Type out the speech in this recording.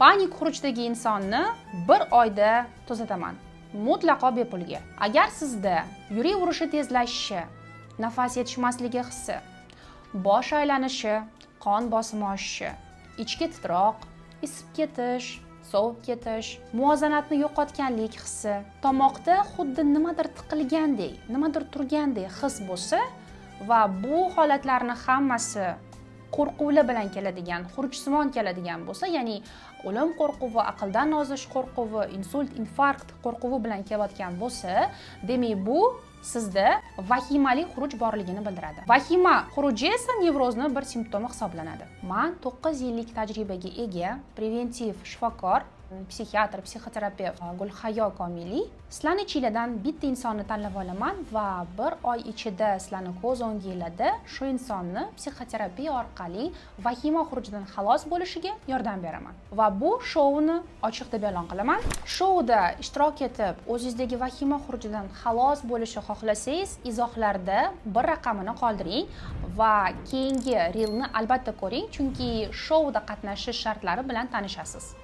Panik xurujidagi insonni 1 oyda tuzataman. Mutlaqo bepulga. Agar sizda yurak urishi tezlashishi, nafas yetishmasligi hissi, bosh aylanishi, qon bosimi oshishi, ichki titroq, isib ketish, sovib ketish, muvozanatni yo'qotganlik hissi, tomoqda xuddi nimadir tiqilgandek, nimadir turgandek his bo'lsa va bu holatlarni hammasi qo'rquvlar bilan keladigan, xurujsimon keladigan bo'lsa, ya'ni o'lim qo'rquvi, aqldan ozish qo'rquvi, insult, infarkt qo'rquvi bilan kelayotgan bo'lsa, demak bu sizda vahimali xuruj borligini bildiradi. Vahima xuruji esa nevrozning bir simptomi hisoblanadi. Men 9 yillik tajribaga ega preventiv shifokor, psixiatr, psixoterapevt Gulhayo Komiliy sizlarning ichingizdan bitta insonni tanlab olaman va 1 oy ichida sizlarning ko'z o'ngingizda shu insonni psixoterapiya orqali vahima xurujidan xalos bo'lishiga yordam beraman. Va bu shouni ochiq deb e'lon qilaman. Shouda ishtirok etib, o'zingizdagi vahima xurujidan xalos bo'lishni xohlasangiz, izohlarda bir raqamini qoldiring va keyingi reelni albatta ko'ring, chunki shouda qatnashish shartlari bilan tanishasiz.